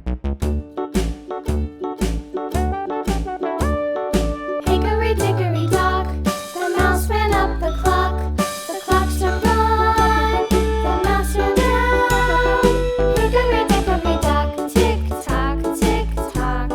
Hickory dickory dock, the mouse ran up the clock. The clock struck one, the mouse ran down. Hickory dickory dock, tick tock, tick tock.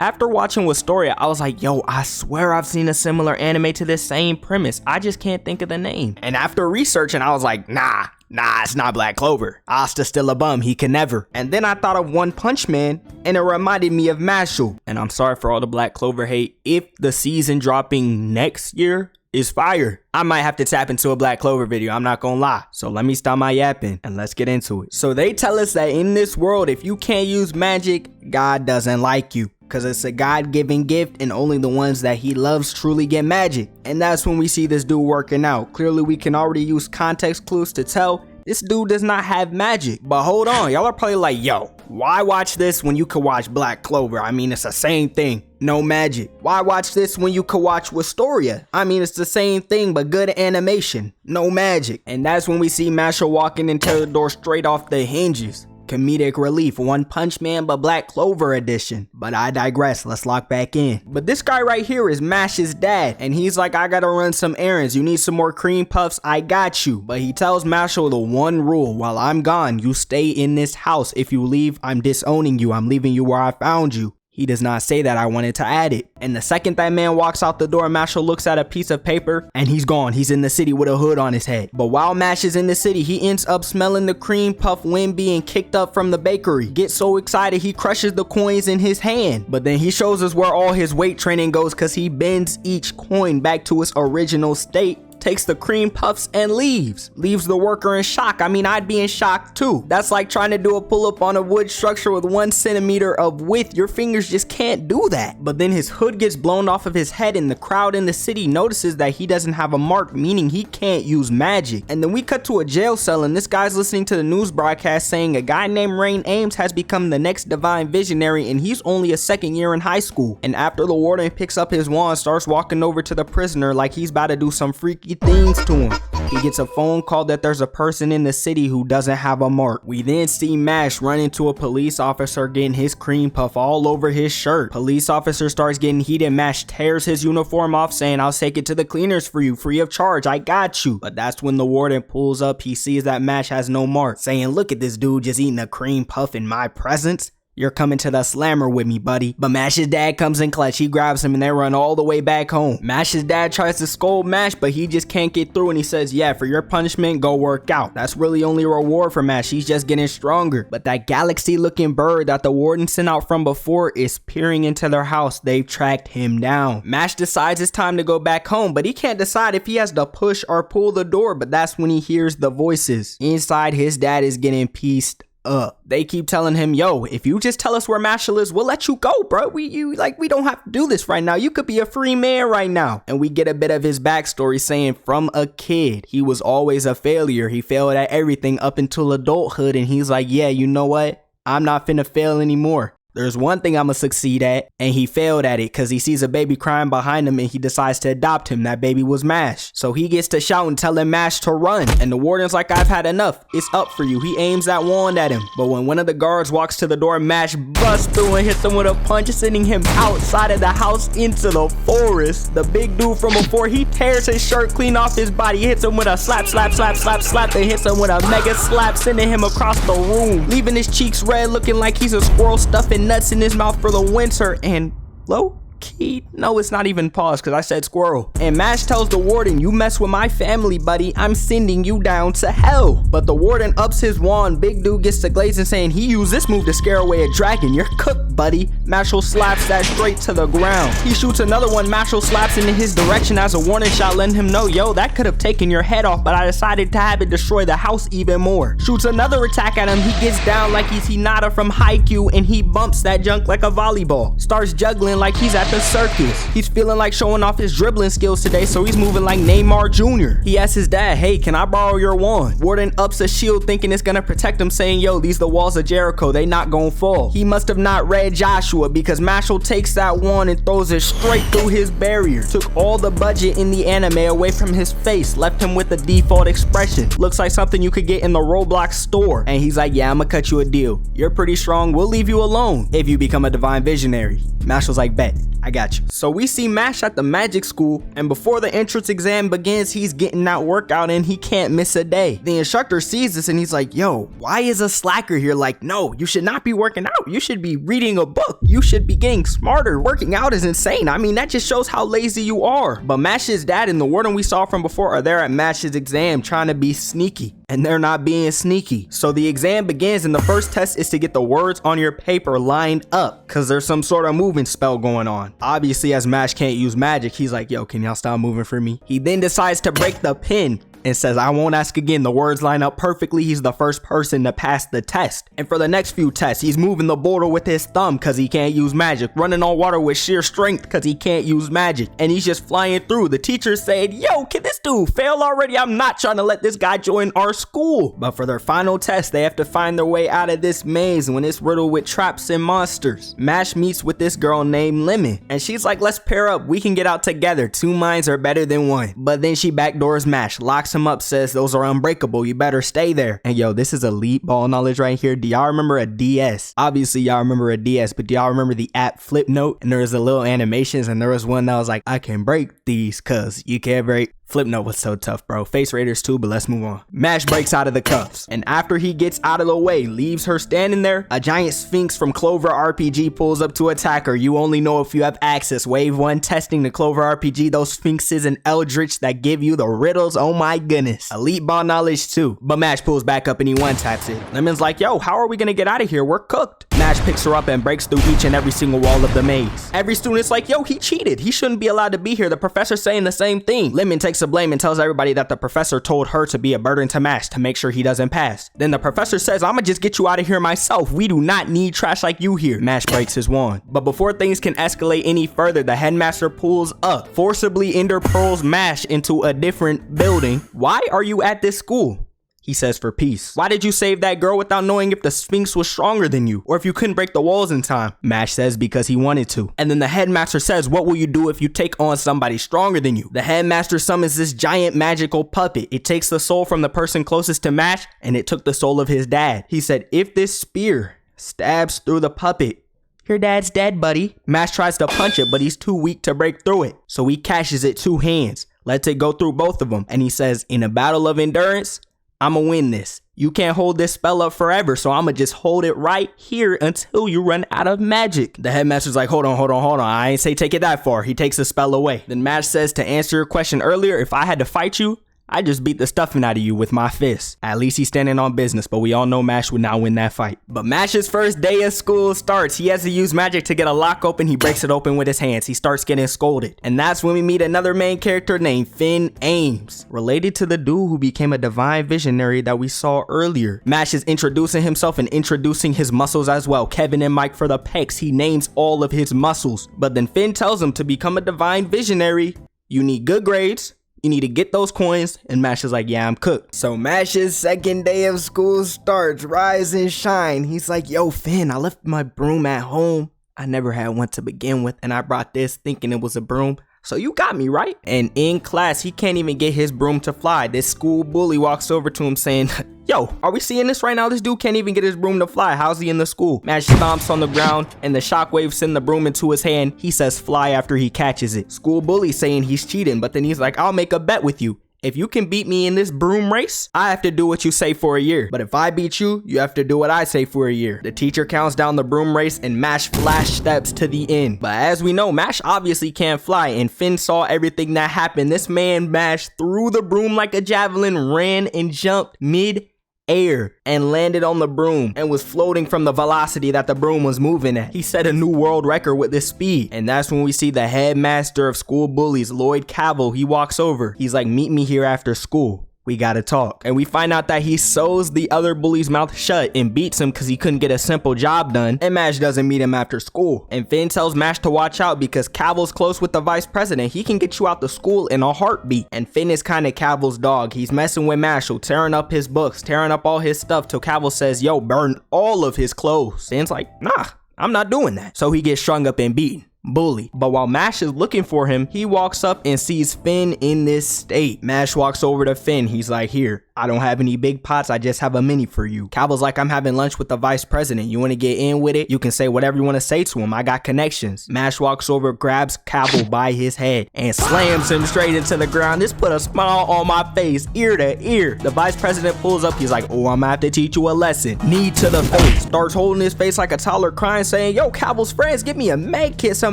After watching Wistoria, I was like, yo, I swear I've seen a similar anime to this same premise. I just can't think of the name. And after researching, I was like, nah, it's not Black Clover. Asta's still a bum, he can never. And then I thought of One Punch Man, and it reminded me of Mashle. And I'm sorry for all the Black Clover hate. If the season dropping next year is fire, I might have to tap into a Black Clover video, I'm not gonna lie. So let me stop my yapping and let's get into it. So they tell us that in this world, if you can't use magic, God doesn't like you. Cause it's a God-given gift and only the ones that he loves truly get magic. And that's when we see this dude working out. Clearly we can already use context clues to tell this dude does not have magic. But hold on, y'all are probably like, yo, why watch this when you could watch Black Clover? I mean, it's the same thing, no magic. Why watch this when you could watch Wistoria? I mean, it's the same thing, but good animation, no magic. And that's when we see Mashle walking into the door straight off the hinges. Comedic relief, One Punch Man but Black Clover edition. But I digress, let's lock back in. But this guy right here is Mash's dad, and he's like, I gotta run some errands, you need some more cream puffs, I got you. But he tells Mashle the one rule, while I'm gone, you stay in this house. If you leave, I'm disowning you, I'm leaving you where I found you. He does not say that, I wanted to add it. And the second that man walks out the door, Mashle looks at a piece of paper and he's gone. He's in the city with a hood on his head. But while Mash is in the city, he ends up smelling the cream puff wind being kicked up from the bakery. Gets so excited, he crushes the coins in his hand. But then he shows us where all his weight training goes because he bends each coin back to its original state, takes the cream puffs and leaves the worker in shock. I mean, I'd be in shock too. That's like trying to do a pull-up on a wood structure with 1 centimeter of width. Your fingers just can't do that. But then his hood gets blown off of his head and the crowd in the city notices that he doesn't have a mark, meaning he can't use magic. And then we cut to a jail cell and this guy's listening to the news broadcast saying a guy named Rain Ames has become the next divine visionary and he's only a 2nd year in high school. And after the warden picks up his wand, starts walking over to the prisoner like he's about to do some freaky things to him, he gets a phone call that there's a person in the city who doesn't have a mark. We then see Mash run into a police officer getting his cream puff all over his shirt. Police officer starts getting heated. Mash tears his uniform off saying, I'll take it to the cleaners for you free of charge, I got you. But that's when the warden pulls up. He sees that Mash has no mark, saying, look at this dude just eating a cream puff in my presence. You're coming to the slammer with me, buddy. But Mash's dad comes in clutch. He grabs him and they run all the way back home. Mash's dad tries to scold Mash, but he just can't get through and he says, yeah, for your punishment, go work out. That's really only a reward for Mash. He's just getting stronger. But that galaxy looking bird that the warden sent out from before is peering into their house. They've tracked him down. Mash decides it's time to go back home, but he can't decide if he has to push or pull the door. But that's when he hears the voices. Inside, his dad is getting pieced up. They keep telling him, yo, if you just tell us where Mashle is, we'll let you go, bro. We don't have to do this right now. You could be a free man right now. And we get a bit of his backstory saying from a kid, he was always a failure. He failed at everything up until adulthood. And he's like, yeah, you know what? I'm not finna fail anymore. There's one thing I'ma succeed at, and he failed at it because he sees a baby crying behind him and he decides to adopt him. That baby was Mash. So he gets to shout and telling Mash to run. And the warden's like, I've had enough. It's up for you. He aims that wand at him. But when one of the guards walks to the door, Mash busts through and hits him with a punch, sending him outside of the house into the forest. The big dude from before, he tears his shirt clean off his body, hits him with a slap, and hits him with a mega slap, sending him across the room, leaving his cheeks red, looking like he's a squirrel stuffing nuts in his mouth for the winter. And low key, no, it's not even pause because I said squirrel. And Mash tells the warden, you mess with my family, buddy, I'm sending you down to hell. But the warden ups his wand. Big dude gets to glazing saying he used this move to scare away a dragon. You're cooked, buddy. Mashle slaps that straight to the ground. He shoots another one. Mashle slaps into his direction as a warning shot, letting him know, yo, that could have taken your head off, but I decided to have it destroy the house even more. Shoots another attack at him. He gets down like he's Hinata from Haikyuu and he bumps that junk like a volleyball. Starts juggling like he's at the circus. He's feeling like showing off his dribbling skills today, so he's moving like Neymar Jr. He asks his dad, hey, can I borrow your wand? Warden ups a shield thinking it's gonna protect him, saying, yo, these the walls of Jericho, they not gonna fall. He must have not read Joshua, because Mashle takes that wand and throws it straight through his barrier. Took all the budget in the anime away from his face, left him with the default expression. Looks like something you could get in the Roblox store. And he's like, yeah, I'ma cut you a deal. You're pretty strong, we'll leave you alone if you become a divine visionary. Mashle's like, bet, I got you. So we see Mash at the magic school, and before the entrance exam begins, he's getting that workout in. He can't miss a day. The instructor sees this and he's like, yo, why is a slacker here? Like, no, you should not be working out. You should be reading a book. You should be getting smarter. Working out is insane. I mean, that just shows how lazy you are. But Mash's dad and the warden we saw from before are there at Mash's exam trying to be sneaky. And they're not being sneaky. So the exam begins, and the first test is to get the words on your paper lined up, because there's some sort of moving spell going on. Obviously, as Mash can't use magic, he's like, yo, can y'all stop moving for me? He then decides to break the pen and says, I won't ask again. The words line up perfectly. He's the first person to pass the test. And for the next few tests, he's moving the border with his thumb because he can't use magic, running on water with sheer strength because he can't use magic, and he's just flying through. The teacher said, yo, can this dude fail already? I'm not trying to let this guy join our school. But for their final test, they have to find their way out of this maze when it's riddled with traps and monsters. Mash meets with this girl named Lemon, and she's like, let's pair up. We can get out together. Two minds are better than one. But then she backdoors Mash, locks him up, says those are unbreakable, you better stay there. And yo, this is elite ball knowledge right here. Do y'all remember a DS? Obviously y'all remember a DS, but do y'all remember the app Flipnote? And there was a little animations, and there was one that was like, I can break these cause you can't break. Flipnote was so tough, bro. Face Raiders too, but let's move on. Mash breaks out of the cuffs, and after he gets out of the way, leaves her standing there, a giant sphinx from Clover RPG pulls up to attack her. You only know if you have access. Wave 1 testing the Clover RPG, those sphinxes and eldritch that give you the riddles. Oh my goodness. Elite ball knowledge too. But Mash pulls back up and he one-taps it. Lemon's like, yo, how are we gonna get out of here? We're cooked. Mash picks her up and breaks through each and every single wall of the maze. Every student's like, yo, he cheated. He shouldn't be allowed to be here. The professor's saying the same thing. Lemon takes the blame and tells everybody that the professor told her to be a burden to Mash to make sure he doesn't pass. Then the professor says, I'ma just get you out of here myself. We do not need trash like you here. Mash breaks his wand. But before things can escalate any further, the headmaster pulls up, forcibly interpearls Mash into a different building. Why are you at this school? He says, for peace. Why did you save that girl without knowing if the Sphinx was stronger than you, or if you couldn't break the walls in time? Mash says, because he wanted to. And then the headmaster says, what will you do if you take on somebody stronger than you? The headmaster summons this giant magical puppet. It takes the soul from the person closest to Mash, and it took the soul of his dad. He said, if this spear stabs through the puppet, your dad's dead, buddy. Mash tries to punch it, but he's too weak to break through it. So he catches it 2 hands, lets it go through both of them, and he says, in a battle of endurance, I'ma win this. You can't hold this spell up forever, so I'ma just hold it right here until you run out of magic. The headmaster's like, hold on. I ain't say take it that far. He takes the spell away. Then Mash says, to answer your question earlier, if I had to fight you, I just beat the stuffing out of you with my fist. At least he's standing on business, but we all know Mash would not win that fight. But Mash's first day of school starts. He has to use magic to get a lock open. He breaks it open with his hands. He starts getting scolded. And that's when we meet another main character named Finn Ames, related to the dude who became a divine visionary that we saw earlier. Mash is introducing himself and introducing his muscles as well. Kevin and Mike for the pecs. He names all of his muscles. But then Finn tells him to become a divine visionary, you need good grades, you need to get those coins, and Mash is like, yeah, I'm cooked. So Mash's second day of school starts. Rise and shine. He's like, yo, Finn, I left my broom at home. I never had one to begin with, and I brought this thinking it was a broom. So you got me, right? And in class, he can't even get his broom to fly. This school bully walks over to him saying, yo, are we seeing this right now? This dude can't even get his broom to fly. How's he in the school? Mash stomps on the ground and the shockwaves send the broom into his hand. He says fly after he catches it. School bully saying he's cheating, but then he's like, I'll make a bet with you. If you can beat me in this broom race, I have to do what you say for a year. But if I beat you, you have to do what I say for a year. The teacher counts down the broom race and Mash flash steps to the end. But as we know, Mash obviously can't fly, and Finn saw everything that happened. This man Mash threw the broom like a javelin, ran and jumped mid-air and landed on the broom and was floating from the velocity that the broom was moving at. He set a new world record with this speed. And that's when we see the headmaster of school bullies, Lloyd Cavill. He walks over. He's like, meet me here after school. we gotta talk. And we find out that he sews the other bully's mouth shut and beats him because he couldn't get a simple job done, and Mash doesn't meet him after school. And Finn tells Mash to watch out because Cavill's close with the vice president. He can get you out the school in a heartbeat. And Finn is kind of Cavill's dog. He's messing with Mashle, tearing up his books, tearing up all his stuff till Cavill says, yo, burn all of his clothes. Finn's like, nah, I'm not doing that. So he gets strung up and beaten. Bully. But while Mash is looking for him, he walks up and sees Finn in this state. Mash walks over to Finn. He's like, here, I don't have any big pots, I just have a mini for you. Cavill's like, I'm having lunch with the vice president. You want to get in with it? You can say whatever you want to say to him. I got connections. Mash walks over, grabs Cavill by his head, and slams him straight into the ground. This put a smile on my face, ear to ear. The vice president pulls up. He's like, oh, I'm gonna have to teach you a lesson. Knee to the face. Starts holding his face like a toddler crying, saying, yo, Cavill's friends, give me a med kit, some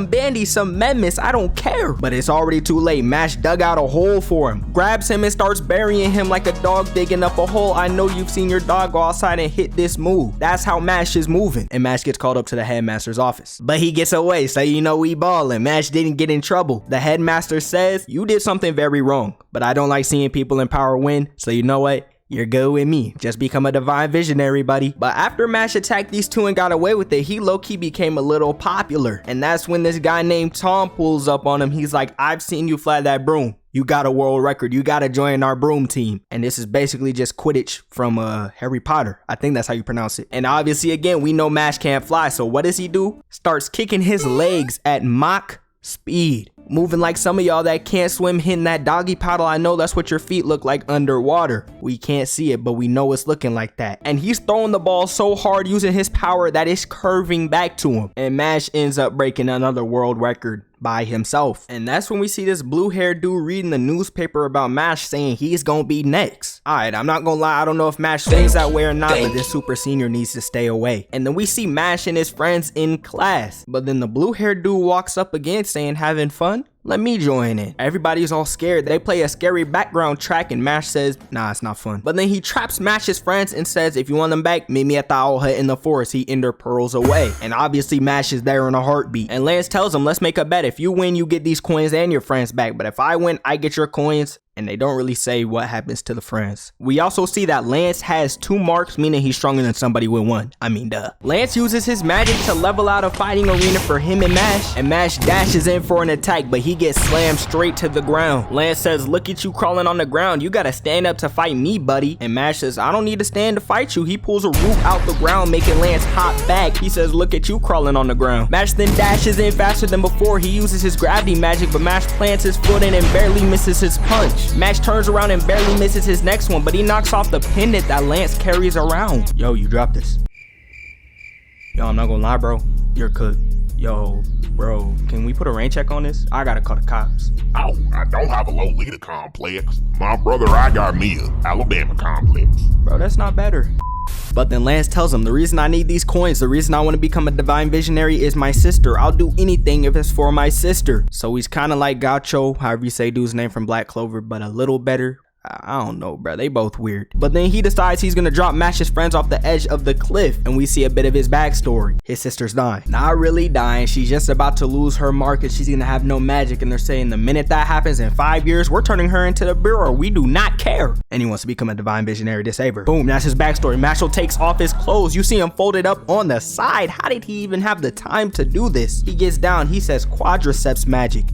bandies, some medmits, I don't care. But it's already too late. Mash dug out a hole for him, grabs him and starts burying him like a dog digging up a hole. I know you've seen your dog go outside and hit this move. That's how Mash is moving. And Mash gets called up to the headmaster's office. But he gets away, so you know we ballin'. Mash didn't get in trouble. The headmaster says, you did something very wrong, but I don't like seeing people in power win, so you know what? You're good with me. Just become a divine visionary, buddy. But after Mash attacked these two and got away with it, he low-key became a little popular. And that's when this guy named Tom pulls up on him. He's like, I've seen you fly that broom. You got a world record. You got to join our broom team. And this is basically just Quidditch from Harry Potter. I think that's how you pronounce it. And obviously, again, we know Mash can't fly. So what does he do? Starts kicking his legs at Mach speed. Moving like some of y'all that can't swim, hitting that doggy paddle. I know that's what your feet look like underwater. We can't see it, but we know it's looking like that. And he's throwing the ball so hard using his power that it's curving back to him. And Mash ends up breaking another world record by himself. And that's when we see this blue-haired dude reading the newspaper about Mash saying he's gonna be next. Alright, I'm not gonna lie, I don't know if Mash stays that way or not, but this super senior needs to stay away. And then we see Mash and his friends in class. But then the blue-haired dude walks up again saying, having fun? Let me join in. Everybody's all scared. They play a scary background track and Mash says, nah, it's not fun. But then he traps Mash's friends and says, if you want them back, meet me at the owl hut in the forest. He ender pearls away. And obviously Mash is there in a heartbeat. And Lance tells him, let's make a bet. If you win, you get these coins and your friends back. But if I win, I get your coins. And they don't really say what happens to the friends. We also see that Lance has 2 marks, meaning he's stronger than somebody with 1. I mean, duh. Lance uses his magic to level out a fighting arena for him and Mash dashes in for an attack, but he gets slammed straight to the ground. Lance says, look at you crawling on the ground. You gotta stand up to fight me, buddy. And Mash says, I don't need to stand to fight you. He pulls a root out the ground, making Lance hop back. He says, look at you crawling on the ground. Mash then dashes in faster than before. He uses his gravity magic, but Mash plants his foot in and barely misses his punch. Mash turns around and barely misses his next one, but he knocks off the pendant that Lance carries around. Yo, you dropped this. Yo, I'm not gonna lie, bro. You're cooked. Yo, bro, can we put a rain check on this? I gotta call the cops. Oh, I don't have a Lolita complex. My brother, I got me a Alabama complex. Bro, that's not better. But then Lance tells him, the reason I need these coins, the reason I want to become a divine visionary is my sister. I'll do anything if it's for my sister. So he's kind of like Gaucho, however you say dude's name from Black Clover, but a little better. I don't know, bro. They both weird. But then he decides he's gonna drop Mash's friends off the edge of the cliff, and we see a bit of his backstory. His sister's dying. Not really dying. She's just about to lose her mark and she's gonna have no magic, and they're saying the minute that happens in 5 years, we're turning her into the Bureau. We do not care. And he wants to become a divine visionary disaver. Boom, that's his backstory. Mashle takes off his clothes. You see him folded up on the side. How did he even have the time to do this? He gets down. He says quadriceps magic.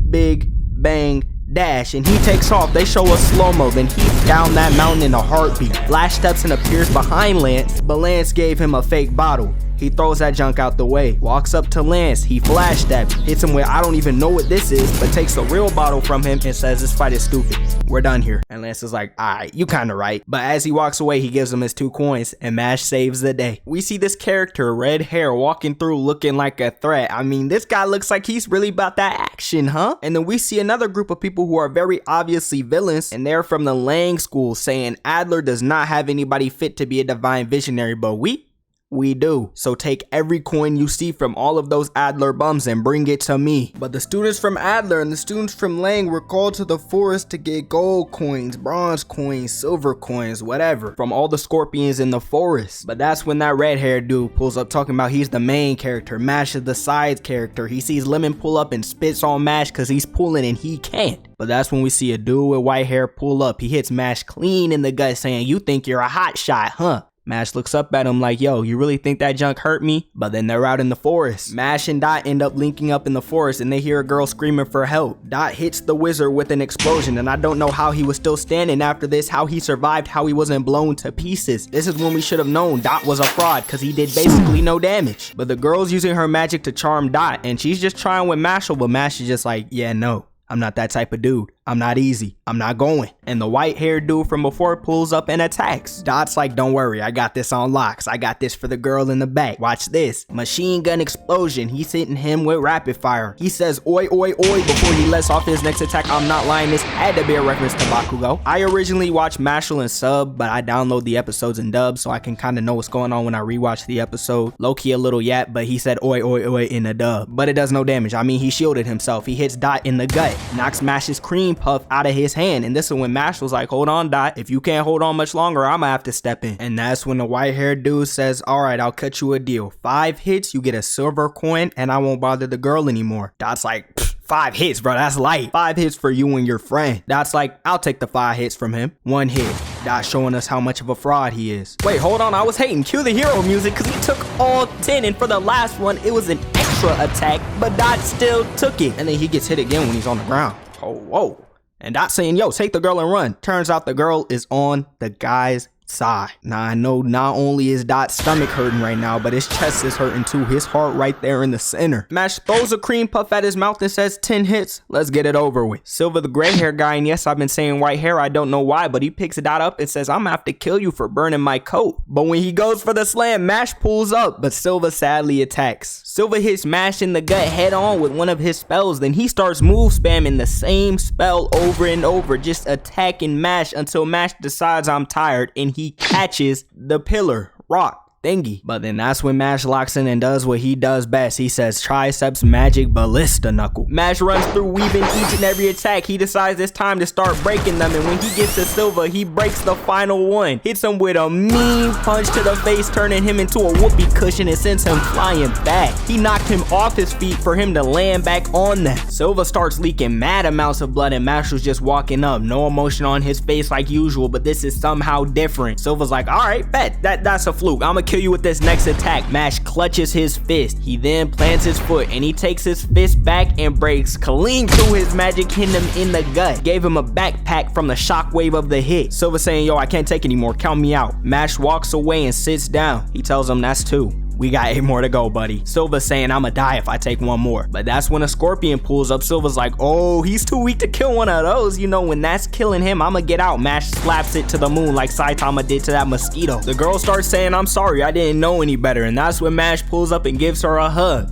Big bang dash, and he takes off. They show us slow-mo, then he's down that mountain in a heartbeat. Flash steps and appears behind Lance, but Lance gave him a fake bottle. He throws that junk out the way, walks up to Lance, he flash steps, hits him with I don't even know what this is, but takes the real bottle from him and says this fight is stupid. We're done here. And Lance is like, alright, you kinda right. But as he walks away, he gives him his 2 coins and Mash saves the day. We see this character, red hair, walking through looking like a threat. I mean, this guy looks like he's really about that action, huh? And then we see another group of people who are very obviously villains, and they're from the Lang school saying Adler does not have anybody fit to be a divine visionary, but we We do. So take every coin you see from all of those Adler bums and bring it to me. But the students from Adler and the students from Lang were called to the forest to get gold coins, bronze coins, silver coins, whatever, from all the scorpions in the forest. But that's when that red-haired dude pulls up talking about he's the main character, Mash is the side character. He sees Lemon pull up and spits on Mash because he's pulling and he can't. But that's when we see a dude with white hair pull up. He hits Mash clean in the gut saying, "You think you're a hot shot, huh?" Mash looks up at him like, "Yo, you really think that junk hurt me?" But then they're out in the forest. Mash and Dot end up linking up in the forest and they hear a girl screaming for help. Dot hits the wizard with an explosion and I don't know how he was still standing after this, how he survived, how he wasn't blown to pieces. This is when we should have known Dot was a fraud because he did basically no damage. But the girl's using her magic to charm Dot and she's just trying with Mashle, but Mash is just like, "Yeah, no. I'm not that type of dude. I'm not easy. I'm not going." And the white-haired dude from before pulls up and attacks. Dot's like, "Don't worry, I got this on locks. I got this for the girl in the back. Watch this." Machine gun explosion. He's hitting him with rapid fire. He says, "Oi, oi, oi," before he lets off his next attack. I'm not lying, this had to be a reference to Bakugo. I originally watched Mashle in sub, but I download the episodes in dub so I can kind of know what's going on when I rewatch the episode. Low-key a little yap, but he said oi, oi, oi in the dub. But it does no damage. I mean, he shielded himself. He hits Dot in the gut, knocks Mash's cream puff out of his hand, and this is when Mash was like, "Hold on, Dot, if you can't hold on much longer, I'ma have to step in." And that's when the white-haired dude says, "Alright, I'll cut you a deal. 5 hits, you get a silver coin, and I won't bother the girl anymore." Dot's like, 5 hits, bro, that's light. 5 hits for you and your friend." Dot's like, "I'll take the 5 hits from him." 1 hit. Dot showing us how much of a fraud he is. Wait, hold on, I was hating. Cue the hero music, because he took all 10, and for the last one, it was an extra attack, but Dot still took it. And then he gets hit again when he's on the ground. Oh, whoa. And Dot saying, "Yo, take the girl and run." Turns out the girl is on the guy's side. Now I know not only is Dot's stomach hurting right now, but his chest is hurting too. His heart right there in the center. Mash throws a cream puff at his mouth and says, "10 hits, let's get it over with." Silva, the gray hair guy, and yes, I've been saying white hair, I don't know why, but he picks Dot up and says, "I'm gonna have to kill you for burning my coat." But when he goes for the slam, Mash pulls up, but Silva sadly attacks. Silva hits Mash in the gut head on with one of his spells, then he starts move spamming the same spell over and over, just attacking Mash until Mash decides I'm tired and he catches the pillar, rock thingy. But then that's when Mash locks in and does what he does best. He says, "Triceps magic ballista knuckle." Mash runs through weaving each and every attack. He decides it's time to start breaking them, and when he gets to Silva, he breaks the final one. Hits him with a mean punch to the face, turning him into a whoopee cushion and sends him flying back. He knocked him off his feet for him to land back on them. Silva starts leaking mad amounts of blood and Mash was just walking up. No emotion on his face like usual, but this is somehow different. Silva's like, "Alright, bet. That's a fluke. I'ma kill you with this next attack." Mash clutches his fist. He then plants his foot and he takes his fist back and breaks clean through his magic, hitting him in the gut. Gave him a backpack from the shockwave of the hit. Silva saying, "Yo, I can't take anymore. Count me out." Mash walks away and sits down. He tells him, "That's 2. We got 8 more to go, buddy." Silva saying, "I'ma die if I take 1 more. But that's when a scorpion pulls up. Silva's like, "Oh, he's too weak to kill one of those. You know, when that's killing him, I'ma get out." Mash slaps it to the moon like Saitama did to that mosquito. The girl starts saying, "I'm sorry, I didn't know any better." And that's when Mash pulls up and gives her a hug.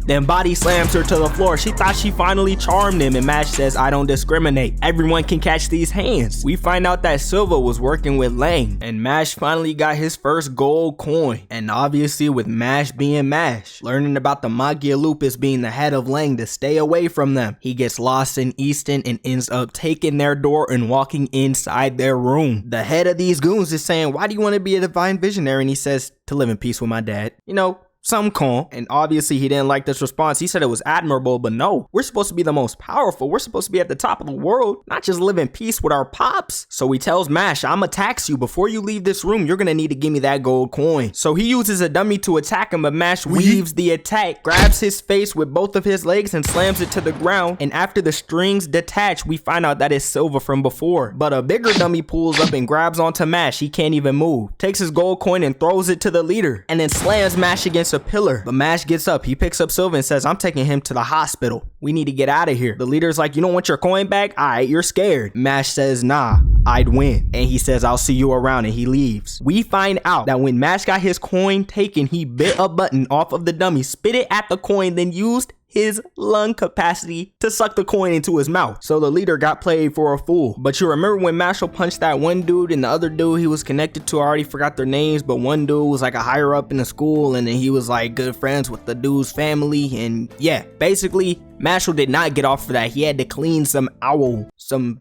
Then body slams her to the floor. She thought she finally charmed him, and Mash says, "I don't discriminate. Everyone can catch these hands." We find out that Silva was working with Lang, and Mash finally got his first gold coin. And obviously with Mash being Mash, learning about the Magi Lupus being the head of Lang to stay away from them, he gets lost in Easton and ends up taking their door and walking inside their room. The head of these goons is saying, "Why do you want to be a divine visionary?" And he says, "To live in peace with my dad." You know, some calm. And obviously he didn't like this response. He said it was admirable, but no, we're supposed to be the most powerful. We're supposed to be at the top of the world, not just live in peace with our pops. So he tells Mash, "I'ma tax you. Before you leave this room, you're gonna need to give me that gold coin." So he uses a dummy to attack him, but Mash weaves the attack, grabs his face with both of his legs and slams it to the ground. And after the strings detach, we find out that it's Silva from before. But a bigger dummy pulls up and grabs onto Mash. He can't even move. Takes his gold coin and throws it to the leader, and then slams Mash against a pillar. But Mash gets up. He picks up Silva and says, "I'm taking him to the hospital. We need to get out of here." The leader's like, "You don't want your coin back? Alright, you're scared." Mash says, "Nah, I'd win." And he says, "I'll see you around," and he leaves. We find out that when Mash got his coin taken, he bit a button off of the dummy, spit it at the coin, then used his lung capacity to suck the coin into his mouth. So the leader got played for a fool. But you remember when Mashle punched that one dude, and the other dude he was connected to, I already forgot their names, but one dude was like a higher up in the school, and then he was like good friends with the dude's family. And yeah, basically Mashle did not get off for that. He had to clean some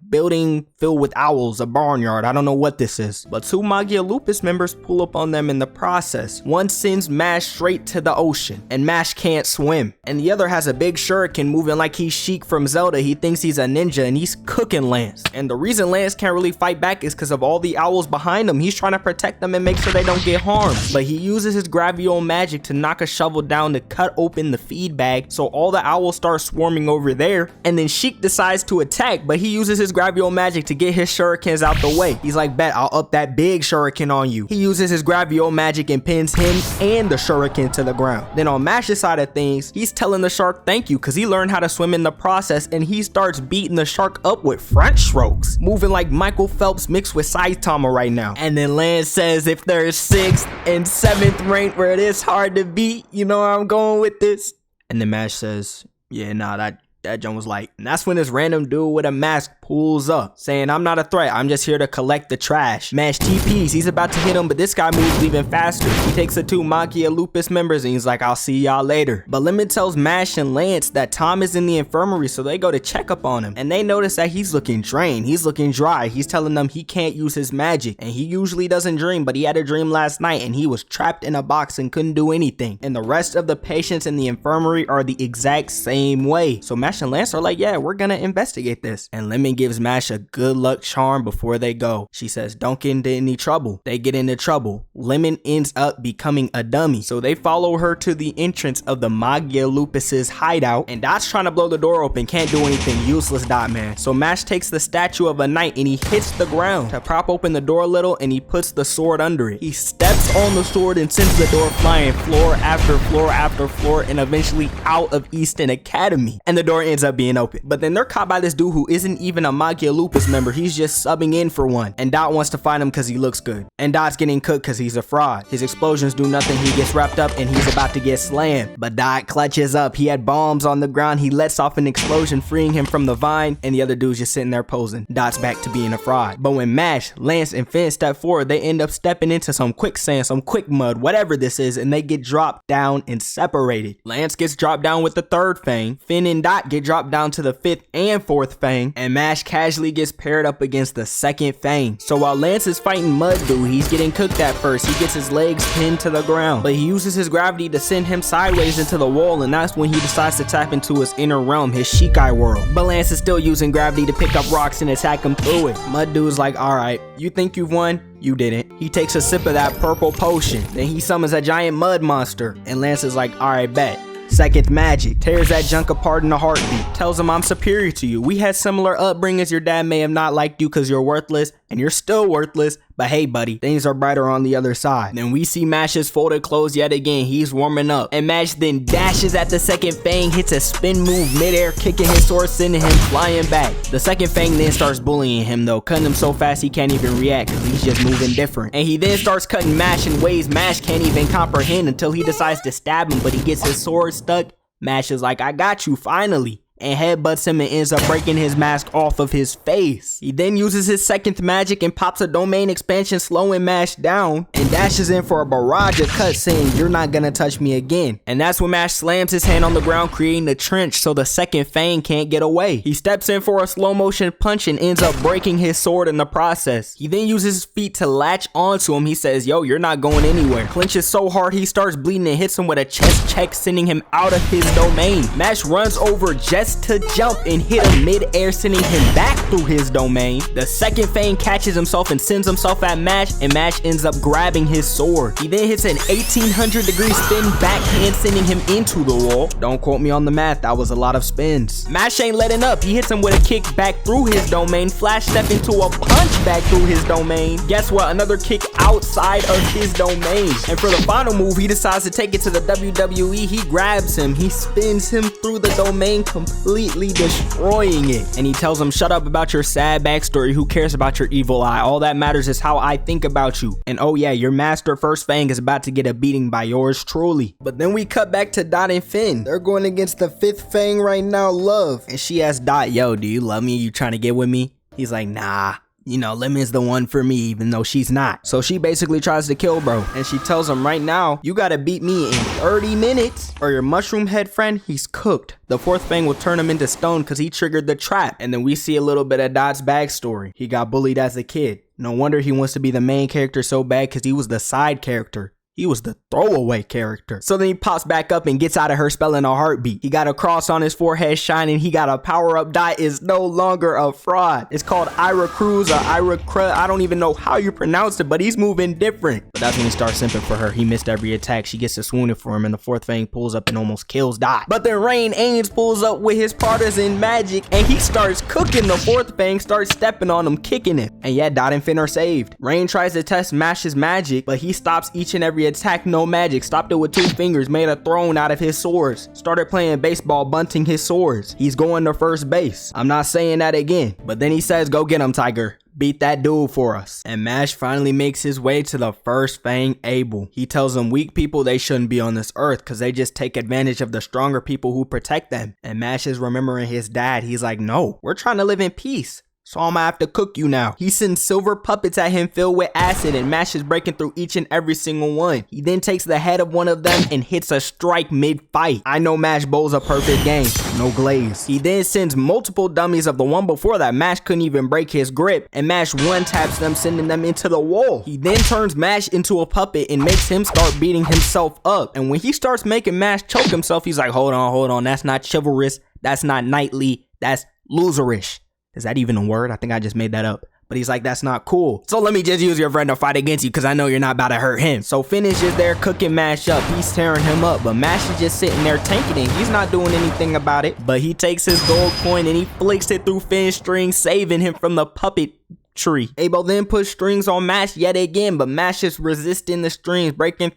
building filled with owls, a barnyard. I don't know what this is. But two Magi Lupus members pull up on them in the process. One sends Mash straight to the ocean, and Mash can't swim. And the other has a big shuriken moving like he's Sheik from Zelda. He thinks he's a ninja, and he's cooking Lance. And the reason Lance can't really fight back is because of all the owls behind him. He's trying to protect them and make sure they don't get harmed. But he uses his gravio magic to knock a shovel down to cut open the feed bag, so all the owls start swarming over there. And then Sheik decides to attack, but he uses his gravio magic to get his shurikens out the way. He's like, bet, I'll up that big shuriken on you. He uses his gravio magic and pins him and the shuriken to the ground. Then on Mash's side of things, he's telling the shark thank you because he learned how to swim in the process, and he starts beating the shark up with front strokes, moving like Michael Phelps mixed with Saitama right now. And then Lance says if there's 6th and 7th rank where it is hard to beat, you know where I'm going with this. And then Mash says, yeah, nah, that John was like, and that's when this random dude with a mask pulls up, saying, I'm not a threat, I'm just here to collect the trash. Mash TPs, he's about to hit him, but this guy moves even faster. He takes the two Magi Lupus members, and he's like, I'll see y'all later. But Lemon tells Mash and Lance that Tom is in the infirmary, so they go to check up on him, and they notice that he's looking drained, he's looking dry. He's telling them he can't use his magic, and he usually doesn't dream, but he had a dream last night, and he was trapped in a box and couldn't do anything. And the rest of the patients in the infirmary are the exact same way. So Mash and Lance are like, yeah, we're gonna investigate this. And Lemon gives Mash a good luck charm before they go. She says, don't get into any trouble. They get into trouble. Lemon ends up becoming a dummy. So they follow her to the entrance of the Magi Lupus's hideout, and Dot's trying to blow the door open, can't do anything. Useless Dot man. So Mash takes the statue of a knight and he hits the ground to prop open the door a little, and he puts the sword under it. He steps on the sword and sends the door flying floor after floor after floor, and eventually out of Easton Academy. And the door ends up being open. But then they're caught by this dude who isn't even a Magi Lupus member. He's just subbing in for one. And Dot wants to find him because he looks good. And Dot's getting cooked because he's a fraud. His explosions do nothing. He gets wrapped up and he's about to get slammed. But Dot clutches up. He had bombs on the ground. He lets off an explosion, freeing him from the vine. And the other dude's just sitting there posing. Dot's back to being a fraud. But when Mash, Lance, and Finn step forward, they end up stepping into some quicksand, some quick mud, whatever this is, and they get dropped down and separated. Lance gets dropped down with the 3rd fang. Finn and Dot get dropped down to the 5th and 4th fang, and Mash casually gets paired up against the 2nd fang. So while Lance is fighting Mud Dude, he's getting cooked at first. He gets his legs pinned to the ground, but he uses his gravity to send him sideways into the wall, and that's when he decides to tap into his inner realm, his Shikai world. But Lance is still using gravity to pick up rocks and attack him through it. Mud Dude's like, alright, you think you've won? You didn't. He takes a sip of that purple potion. Then he summons a giant mud monster, and Lance is like, alright, bet. 2nd magic, tears that junk apart in a heartbeat, tells him I'm superior to you. We had similar upbringings. Your dad may have not liked you because you're worthless, and you're still worthless, but hey buddy, things are brighter on the other side. Then we see Mash's folded clothes yet again. He's warming up, and Mash then dashes at the 2nd fang, hits a spin move midair, kicking his sword, sending him flying back. The 2nd fang then starts bullying him though, cutting him so fast he can't even react because he's just moving different. And he then starts cutting Mash in ways Mash can't even comprehend until he decides to stab him, but he gets his sword stuck. Mash is like, I got you finally, and headbutts him and ends up breaking his mask off of his face. He then uses his 2nd magic and pops a domain expansion, slowing Mash down, and dashes in for a barrage of cuts saying, you're not gonna touch me again. And that's when Mash slams his hand on the ground, creating a trench so the 2nd fang can't get away. He steps in for a slow motion punch and ends up breaking his sword in the process. He then uses his feet to latch onto him. He says, yo, you're not going anywhere. Clinches so hard he starts bleeding and hits him with a chest check, sending him out of his domain. Mash runs over just to jump and hit him mid-air, sending him back through his domain. The 2nd fang catches himself and sends himself at Mash, and Mash ends up grabbing his sword. He then hits an 1800-degree spin backhand, sending him into the wall. Don't quote me on the math, that was a lot of spins. Mash ain't letting up. He hits him with a kick back through his domain, flash step into a punch back through his domain. Guess what? Another kick outside of his domain. And for the final move, he decides to take it to the WWE. He grabs him, he spins him through the domain completely, completely destroying it. And he tells him, shut up about your sad backstory. Who cares about your evil eye? All that matters is how I think about you. And oh yeah, your master first Fang is about to get a beating by yours truly. But then we cut back to Dot and Finn. They're going against the 5th Fang right now, Love. And she asks Dot, yo, do you love me? You trying to get with me? He's like, nah. You know, Lemon's the one for me, even though she's not. So she basically tries to kill bro. And she tells him right now, you gotta beat me in 30 minutes or your mushroom head friend, he's cooked. The 4th Fang will turn him into stone because he triggered the trap. And then we see a little bit of Dot's backstory. He got bullied as a kid. No wonder he wants to be the main character so bad because he was the side character. He was the throwaway character. So then he pops back up and gets out of her spell in a heartbeat. He got a cross on his forehead shining. He got a power-up. Dot is no longer a fraud. It's called Ira Cruz or Ira Cruz. I don't even know how you pronounce it, but he's moving different. But that's when he starts simping for her. He missed every attack. She gets to swooning for him, and the 4th Fang pulls up and almost kills Dot. But then Rain Ains pulls up with his partisan magic, and he starts cooking. The 4th Fang starts stepping on him, kicking him. And yeah, Dot and Finn are saved. Rain tries to test Mash's magic, but he stops each and every attack. No magic. Stopped it with 2 fingers, made a throne out of his swords, started playing baseball, bunting his swords. He's going to first base. I'm not saying that again, but then he says, go get him, Tiger. Beat that dude for us. And Mash finally makes his way to the 1st Fang, Abel. He tells them weak people, they shouldn't be on this earth because they just take advantage of the stronger people who protect them. And Mash is remembering his dad. He's like, no, we're trying to live in peace. So I'm gonna have to cook you now. He sends silver puppets at him filled with acid, and Mash is breaking through each and every single one. He then takes the head of one of them and hits a strike mid-fight. I know Mash bowls a perfect game, no glaze. He then sends multiple dummies of the one before that. Mash couldn't even break his grip, and Mash one-taps them, sending them into the wall. He then turns Mash into a puppet and makes him start beating himself up. And when he starts making Mash choke himself, he's like, hold on, that's not chivalrous, that's not knightly, that's loserish. Is that even a word? I think I just made that up. But he's like, that's not cool. So let me just use your friend to fight against you because I know you're not about to hurt him. So Finn is just there cooking Mash up. He's tearing him up. But Mash is just sitting there tanking it. He's not doing anything about it. But he takes his gold coin and he flicks it through Finn's string, saving him from the puppet tree. Abel then puts strings on Mash yet again, but Mash is resisting the strings, breaking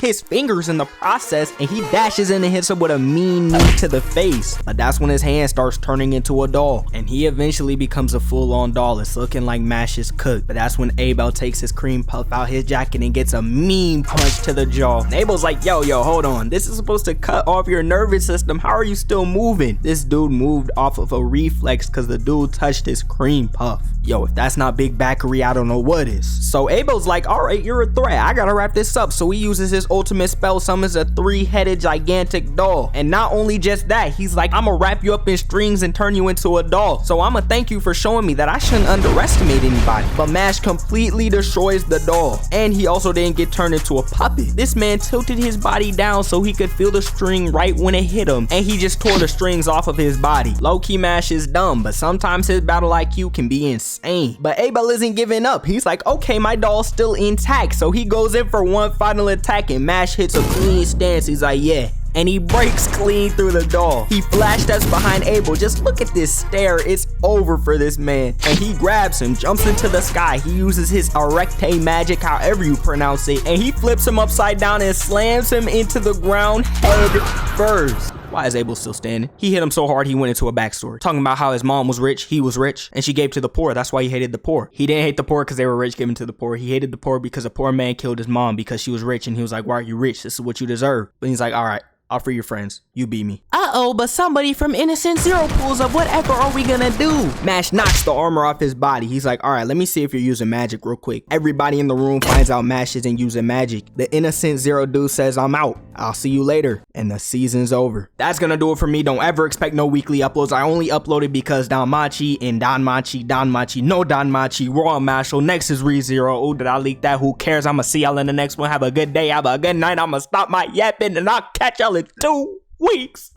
his fingers in the process, and he dashes in and hits him with a mean knee to the face. But that's when his hand starts turning into a doll, and he eventually becomes a full-on doll. It's looking like Mash is cooked. But that's when Abel takes his cream puff out his jacket and gets a mean punch to the jaw. And Abel's like, yo, hold on. This is supposed to cut off your nervous system. How are you still moving? This dude moved off of a reflex because the dude touched his cream puff. Yo, if that's not big backery, I don't know what is. So Abel's like, all right, you're a threat. I gotta wrap this up. So he uses his ultimate spell, summons a 3-headed gigantic doll. And not only just that, he's like, I'm gonna wrap you up in strings and turn you into a doll. So I'm gonna thank you for showing me that I shouldn't underestimate anybody. But Mash completely destroys the doll. And he also didn't get turned into a puppet. This man tilted his body down so he could feel the string right when it hit him. And he just tore the strings off of his body. Low-key Mash is dumb, but sometimes his battle IQ can be insane. But Abel isn't giving up. He's like, okay, my doll's still intact. So he goes in for one final attack and Mash hits a clean stance. He's like, yeah. And he breaks clean through the doll. He flash steps behind Abel. Just look at this stare. It's over for this man. And he grabs him, jumps into the sky. He uses his erecte magic, however you pronounce it. And he flips him upside down and slams him into the ground head first. Why is Abel still standing? He hit him so hard he went into a backstory, talking about how his mom was rich, he was rich, and she gave to the poor. That's why he hated the poor. He didn't hate the poor because they were rich, giving to the poor. He hated the poor because a poor man killed his mom because she was rich, and he was like, why are you rich? This is what you deserve. But he's like, all right, I'll free your friends. You beat me. Uh-oh, but somebody from Innocent Zero pulls up. Whatever are we gonna do? Mash knocks the armor off his body. He's like, all right, let me see if you're using magic real quick. Everybody in the room finds out Mash isn't using magic. The Innocent Zero dude says, I'm out. I'll see you later. And the season's over. That's gonna do it for me. Don't ever expect no weekly uploads. I only uploaded because Danmachi and Danmachi, no Danmachi. We're on Mashle. Next is ReZero. Oh, did I leak that? Who cares? I'ma see y'all in the next one. Have a good day. Have a good night. I'ma stop my yapping and I'll catch y'all in 2 weeks.